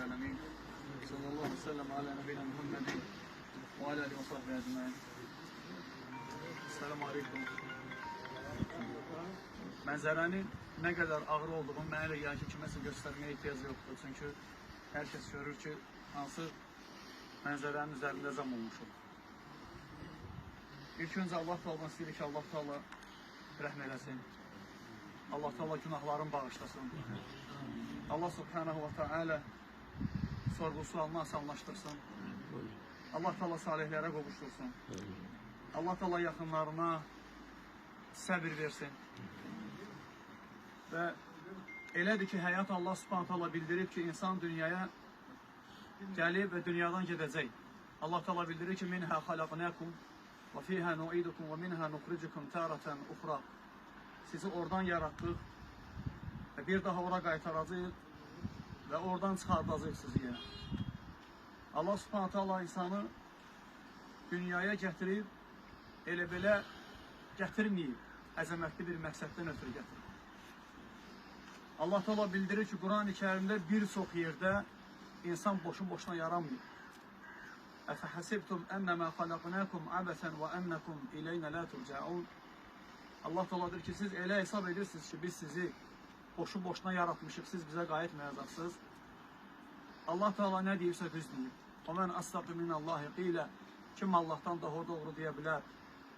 العالمين صلى الله وسلم على نبينا محمد وعلى آله وصحبه أجمعين. Selamun Aleyküm. Mənzərənin nə qədər ağır olduğunu mənə elə gəlir ki, kiməsə göstərməyə ehtiyac yoxdur. Çünki hər kəs görür ki, hansı mənzərənin üzərində zam olmuşuq. İlk öncə Allah Teala'dan istəyirik ki, Allah Teala rəhm eləsin. Allah Teala günahlarını bağışlasın. Allah Subhanahu wa Ta'ala sorğusu alma asanlaşdırsın. Allah Teala salihlərə qovuştursun. Allah Teala yaxınlarına səbir versin. Və elədir ki, həyat Allah Subhanahu Ta'ala bildirib ki, insan dünyaya gəlib və dünyadan gedəcək. Allah Teala bildirir ki, minhə xalaqnəkum və fiyhə nu'idukum və minhə nuxricukum tərətən uxra. Sizi oradan yaratdıq və bir daha ora qaytaracaq və oradan çıxardacaq sizi yenə. Allah Subhanahu Ta'ala insanı dünyaya gətirib, elə belə gətirməyib, əzəmətli bir məqsəddən ötürü gətirib. Allah Teala bildirir ki, Quran-ı Kərimdə bir çox yerdə insan boşu-boşuna yaranmıyor. Əfəhəsibtum ənəmə xalaqnəkum əbəsən və ənəkum iləynə lə turcəun. Allah Teala deyir ki, siz elə hesab edirsiniz ki, biz sizi boşu-boşuna yaratmışıq, siz bizə qayıtmayacaqsınız. Allah Teala nə deyirsə düz deyir. O mən astaqı minallahi qilə. Kim Allahdan daha doğru deyə bilər?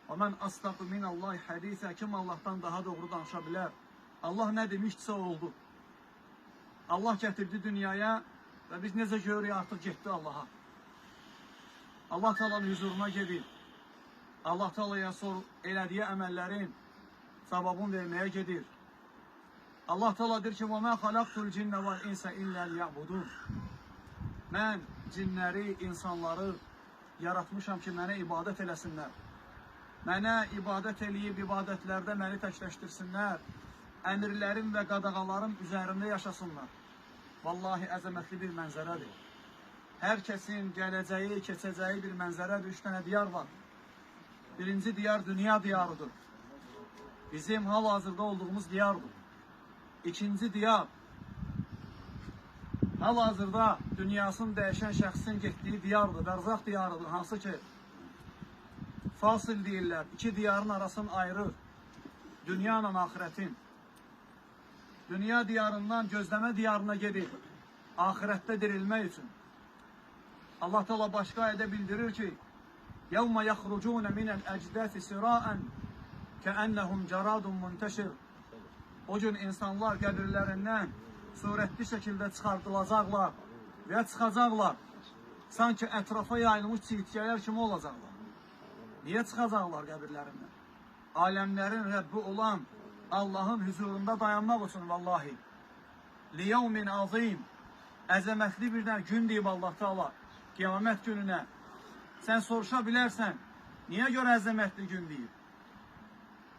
O mən astaqı minallahi hədisə. Kim Allahdan daha doğru danışa bilər? Allah nə demişdirsə oldu. Allah gətirdi dünyaya və biz necə görürük artıq getdi Allaha. Allah Teala'nın huzuruna gedir. Allah Teala'ya sor elədiyi əməllərin cavabını verməyə gedir. Allah Teala deyir ki, وَمَا خَلَقْتُ الْجِنَّ وَالْاِنْسَ إِلَّا لِيَعْبُدُونَ. Mən cinləri, insanları yaratmışam ki, mənə ibadət eləsinlər. Mənə ibadət eləyib, ibadətlərdə məni təkləşdirsinlər. Əmirlərim və qadağalarım üzərində yaşasınlar. Vallahi əzəmətli bir mənzərədir. Hər kəsin gələcəyi, keçəcəyi bir mənzərədir. 3 dənə diyar var. Birinci diyar dünya diyarıdır. Bizim hal-hazırda olduğumuz diyardır. İkinci diyar hal-hazırda dünyasını dəyişən şəxsin getdiyi diyardır. Bərzaq diyarıdır. Hansı ki fasil deyirlər. İki diyarın arasını ayırır. Dünya ilə axirətin. Dünya diyarından gözləmə diyarına gedir. Ahirətdə dirilmək üçün. Allah Teala başqa ayədə bildirir ki, يَوْمَ يَخْرُجُونَ مِنَ الْأَجْدَاثِ سِرَاءً كَأَنَّهُمْ جَرَادٌ مُنْتَشِرٌ. O gün insanlar qəbirlərindən surətli şəkildə çıxardılacaqlar və çıxacaqlar. Sanki ətrafa yayılmış çiğitkələr kimi olacaqlar. Niyə çıxacaqlar qəbirlərindən? Aləmlərin Rəbbi olan Allahın huzurunda dayanmaq üçün vallahi. لِيَوْمٍ عَظِيمٍ. Əzəmətli birdən gün deyib Allah Teala. Qiyamət gününə. Sən soruşa bilərsən, niyə görə əzəmətli gün deyib?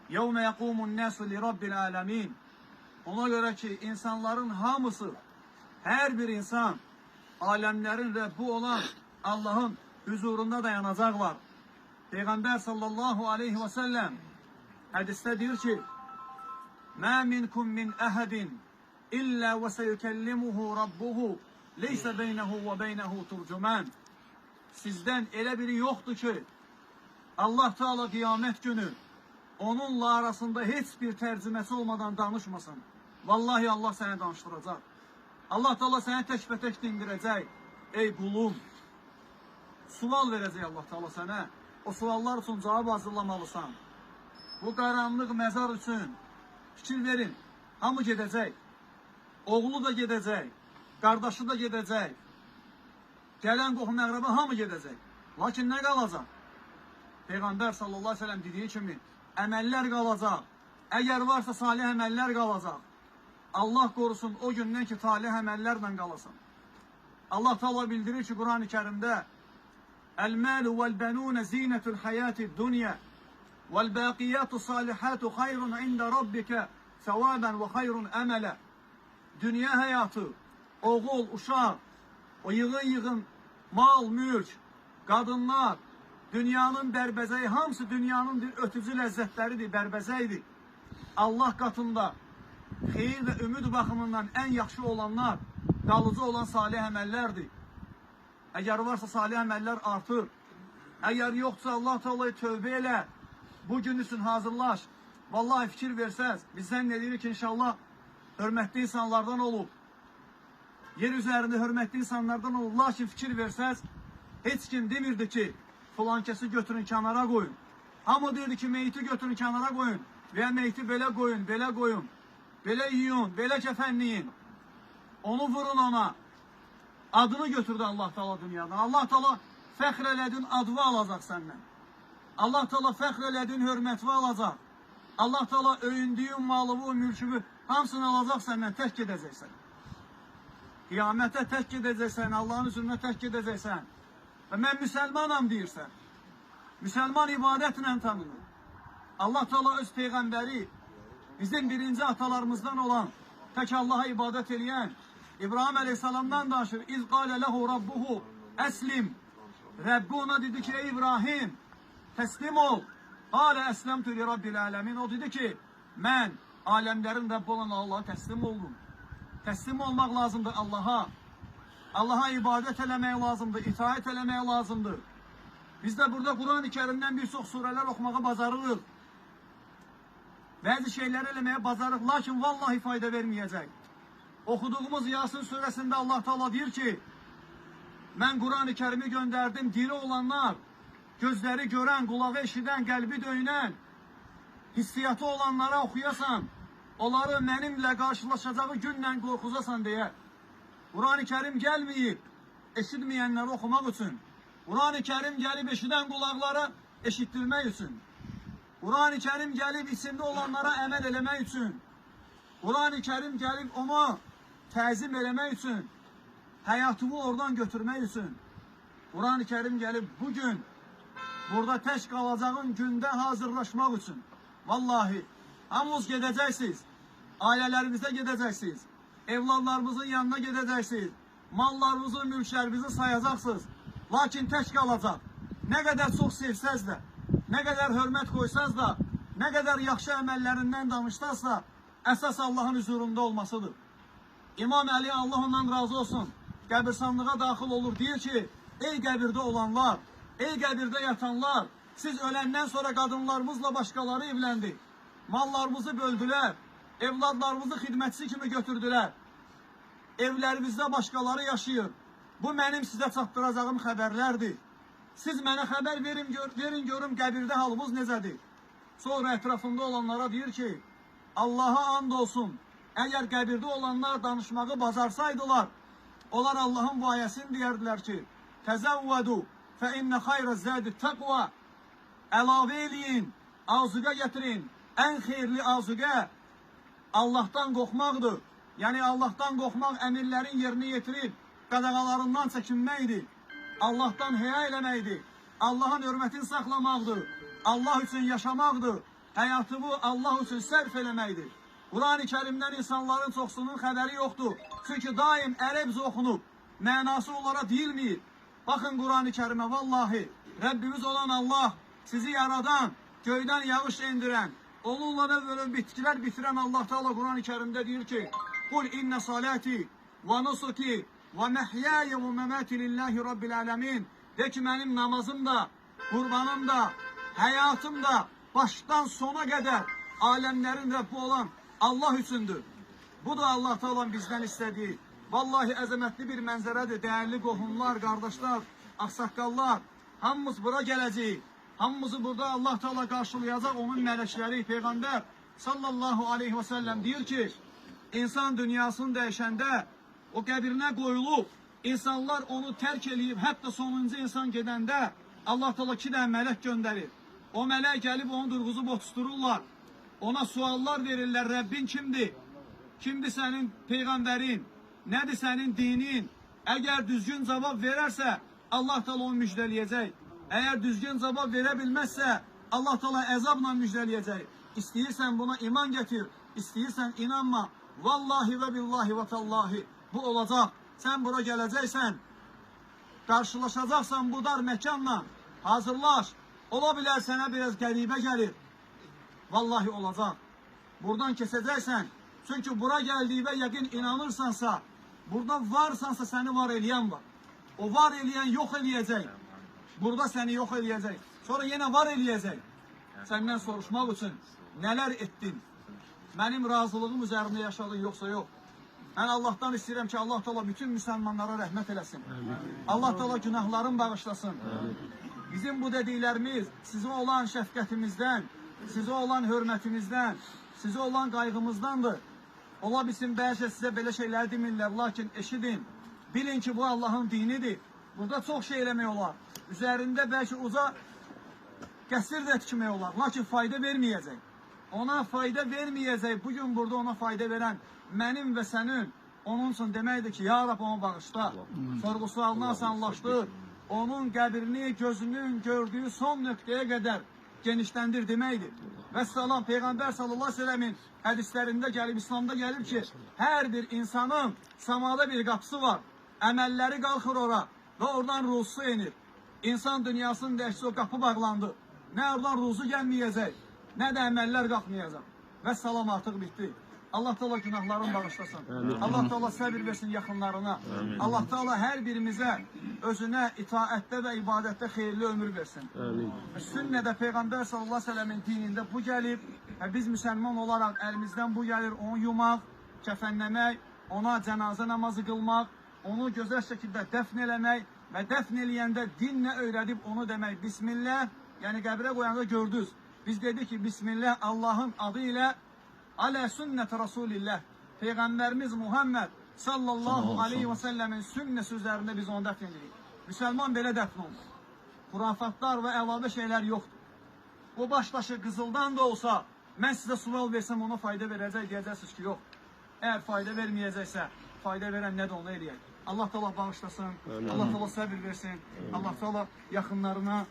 يَوْمَ يَقُومُ النَّاسُ لِرَبِّ الْعَالَمِينَ. Ona görə ki, insanların hamısı, hər bir insan, aləmlərin Rəbbi olan Allahın huzurunda dayanacaqlar. Peyğəmbər sallallahu aleyhi və səlləm hədisdə deyir ki, مَا مِنْكُمْ مِنْ أَهَدٍ إِلَّا وَسَيُكَلِّمُهُ رَبُّهُ لَيْسَ بَيْنَهُ وَبَيْنَهُ تُرْجُمَانٍ. Sizdən elə biri yoxdur ki, Allah Teala qiyamət günü onunla arasında heç bir tərcüməsi olmadan danışmasın. Vallahi Allah səni danışdıracaq. Allah Teala səni təkbətək dindirəcək. Ey qulum, sual verəcək Allah Teala sənə. O suallar üçün cavab hazırlamalısan. Bu qaranlıq məzar üçün fikir verin. Hamı gedəcək. Oğlu da gedəcək. Qardaşı da gedəcək. Gələn qohum əqrəba hamı gedəcək. Lakin nə qalacaq? Peyğəmbər sallallahu aleyhi ve sellem dediyi kimi əməllər qalacaq. Əgər varsa salih əməllər qalacaq. Allah qorusun o gündən ki, salih əməllərlə qalasın. Allah Teala bildirir ki, Quran-ı Kərimdə Əl-məlu vəl-bənunə zinətul həyəti dünya vəl-bəqiyyətu salihatu xayrun ində rabbikə səvabən və xayrun əmələ. Dünya həyatı, oğul, uşaq, o yığın mal, mülk, qadınlar, dünyanın bərbəzəyi, hamısı dünyanın ötücü ləzzətləridir, bərbəzəyidir. Allah qatında xeyir və ümid baxımından ən yaxşı olanlar qalıcı olan salih əməllərdir. Əgər varsa salih əməllər artır. Əgər yoxsa Allah Teala'ya tövbə elə. Bu gün üçün hazırlaş. Vallahi fikir versəz, biz zənn edirik ki, inşallah hörmətli insanlardan olub. Yer üzərində hörmətli insanlardan olub. Lakin fikir versəz, heç kim demirdi ki, filankəsi götürün kənara qoyun. Hamı deyirdi ki, meyti götürün kənara qoyun. Veya meyti belə qoyun, belə qoyun. Belə yiyin, belə kəfənləyin. Onu vurun ona. Adını götürdü Allah Teala dünyadan. Allah Teala fəxr elədin adını alacaq səndən. Allah Teala fəxr elədin hörmətini alacaq. Allah Teala öyündüyün malını, mülkünü hamısını alacaq səndən, tək gedəcəksən. Qiyamətə tək gedəcəksən, Allahın üzrünə tək gedəcəksən. Və mən müsəlmanam deyirsən. Müsəlman ibadətlə tanınır. Allah Teala öz peyğəmbəri, bizim birinci atalarımızdan olan, tək Allaha ibadət eləyən İbrahim Aleyhisselam'dan danışır. İz qale lehu rabbuhu əslim. Rəbbi ona dedi ki, ey İbrahim, təslim ol. Qale əsləmtü li rabbil ələmin. O dedi ki, mən aləmlərin Rəbbi olan Allah'a təslim oldum. Təslim olmaq lazımdır Allah'a. Allah'a ibadət eləmək lazımdır, itaət eləmək lazımdır. Biz də burada Quran-ı Kerimdən bir çox surələr oxumağa bacarırıq. Bəzi şeyləri eləməyə bacarırıq, lakin vallahi fayda verməyəcək. Oxuduğumuz Yasin surəsində Allah Teala deyir ki, mən Quran-ı Kerimi göndərdim, diri olanlar, gözləri görən, qulağı eşidən, qəlbi döyünən, hissiyatı olanlara oxuyasan, onları mənimlə qarşılaşacağı günlə qorxuzasan deyə. Quran-ı Kerim gəlməyib, eşitməyənləri oxumaq üçün. Quran-ı Kerim gəlib eşidən qulaqlara eşitdirmək üçün. Quran-ı Kerim gəlib içində olanlara əməl eləmək üçün. Quran-ı Kerim gəlib ona təzim eləmək üçün. Həyatımı oradan götürmək üçün. Quran-ı Kerim gəlib bugün burada tək qalacağın gündə hazırlaşmaq üçün. Vallahi hamınız gedəcəksiniz. Ailələrimizə gedəcəksiniz. Evladlarımızın yanına gedəcəksiniz. Mallarımızı, mülklərimizi sayacaqsınız. Lakin tək qalacaq. Nə qədər çox sevsəz də, nə qədər hörmət qoysaz da, nə qədər yaxşı əməllərindən danışsazsa, əsas Allahın huzurunda olmasıdır. İmam Əli, Allah ondan razı olsun, qəbirstanlığa daxil olur, deyir ki, ey qəbirdə olanlar, ey qəbirdə yatanlar, siz öləndən sonra qadınlarımızla başqaları evləndi. Mallarımızı böldülər, evladlarımızı xidmətçi kimi götürdülər. Evlərimizdə başqaları yaşayır. Bu mənim sizə çatdıracağım xəbərlərdir. Siz mənə xəbər verin görüm qəbirdə halımız necədir. Sonra ətrafında olanlara deyir ki, Allaha and olsun, əgər qəbirdə olanlar danışmağı bacarsaydılar, onlar Allahın bu ayəsini deyərdilər ki, təzəvvədu fə innə xayrə zədi təqva. Əlavə eləyin, azuqə gətirin. Ən xeyirli azuqə Allahdan qorxmaqdır. Yəni Allahdan qorxmaq əmirlərin yerini yetirib, qadağalarından çəkinməkdir. Allahdan həya eləməkdir. Allahın hörmətini saxlamaqdır. Allah üçün yaşamaqdır. Həyatını Allah üçün sərf eləməkdir. Quran-ı Kerimdən insanların çoxsunun xəbəri yoxdur. Çünki daim ərəbcə oxunub. Mənası onlara deyilməyib. Baxın Quran-ı Kerimə, vallahi Rəbbimiz olan Allah, sizi yaradan, göydən yağış endirən, onunla da böyle bitkilər bitirən Allah Teala Quran-ı Kerimdə deyir ki, Qul inne salati ve nusuki ve mehyaya ve memati lillahi rabbil alemin. De ki benim namazım da, kurbanım da, hayatım da baştan sona kadar alemlerin Rabbi olan Allah üçündür. Bu da Allah Teala'nın bizden istediği. Vallahi əzəmətli bir mənzərədir. Değerli qohumlar, kardeşler, aksakallar, hamımız bura gələcəyik. Hamımızı burada Allah Teala karşılayacak. Onun melekleri, Peygamber sallallahu aleyhi ve sellem diyor ki, İnsan dünyasını dəyişəndə o qəbrinə qoyulub, insanlar onu tərk eləyib, hətta sonuncu insan gedəndə Allah Teala 2 dənə mələk göndərir. O mələk gəlib onu durğuzub otustururlar. Ona suallar verirlər. Rəbbin kimdir? Kimdir sənin peyğəmbərin? Nədir sənin dinin? Əgər düzgün cavab verərsə Allah Teala onu müjdələyəcək. Əgər düzgün cavab verə bilməzsə Allah Teala əzabla müjdələyəcək. İstəyirsən buna iman getir, istəyirsən inanma. Vallahi ve billahi ve tallahi bu olacak. Sen bura geleceksen, karşılaşacaksan bu dar mekanla hazırlaş. Olabilir sana biraz qəribə gelir. Vallahi olacak. Buradan keseceksen, çünkü bura geldiğine yakın inanırsansa, Burada varsansa səni var eləyən var. O var eləyən yox eləyəcək. Burada səni yox eləyəcək. Sonra yenə var eləyəcək. Səndən soruşmaq üçün nələr etdin? Mənim razılığım üzərində yaşadın yoxsa yox? Mən Allahdan istəyirəm ki, Allah Teala bütün müsəlmanlara rəhmət eləsin. Allah Teala günahların bağışlasın. Bizim bu dediklərimiz sizə olan şəfqətimizdən, sizə olan hörmətimizdən, sizə olan qayğımızdandır. Ola bilsin bəlkə sizə belə şeylər demirlər, lakin eşidin. Bilin ki, bu Allahın dinidir. Burada çox şey eləmək olar. Üzərində bəlkə uza qəsr də tikmək olar, lakin fayda verməyəcək. Ona fayda verməyəcək. Bugün burada ona fayda verən mənim və sənin. Onun üçün deməkdir ki, ya Rab onu bağışla. Sorğu-sualını asanlaşdır. Onun qəbrini gözünün gördüyü son nöqtəyə qədər genişləndir deməkdir. Və salam, Peyğəmbər sallallahu aleyhi ve sellemin hədislərində gəlib, İslamda gəlib ki, hər bir insanın samada bir qapısı var. Əməlləri qalxır ora və oradan ruzusu enir. İnsan dünyasının dəhşisi o qapı bağlandı. Nə oradan ruzu gəlməyəcək, nə də əməllər qalxmayacaq. Və salam, artıq bitdi. Allah Teala günahlarını bağışlasın. Allah Teala səbir versin yaxınlarına. Allah Teala hər birimizə özünə itaətdə və ibadətdə xeyirli ömür versin. Sünnədə Peyğəmbər sallallahu aleyhi ve sellemin dinində bu gəlib. Biz müsəlman olaraq əlimizdən bu gəlir, onu yumaq, kəfənləmək, ona cənazə namazı qılmaq, onu gözəl şəkildə dəfn eləmək və dəfn eləyəndə dinlə öyrədib onu demək. Bismillah, yəni qəbrə qoyanda gördünüz. Biz dedik ki, Bismillah Allahın adı ilə alə sünnət Rasulillah. Peyğəmbərimiz Muhammed sallallahu aleyhi ve sellemin sünnəsi üzərində biz onu dəfn edirik. Müsəlman belə dəfn olunur. Xurafatlar və əlavə şeylər yoxdur. Bu başdaşı qızıldan da olsa, mən sizə sual versəm ona fayda verəcək, deyəcəksiniz ki, yox. Əgər fayda verməyəcəksə, fayda verən nədir onu eləyək. Allah Teala bağışlasın, Allah Teala səbir versin, Allah Teala yaxınlarına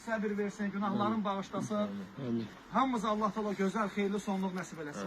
səbir versin, günahların bağışlasın. Hamımıza Allah Teala gözəl, xeyirli sonluq nəsib eləsin.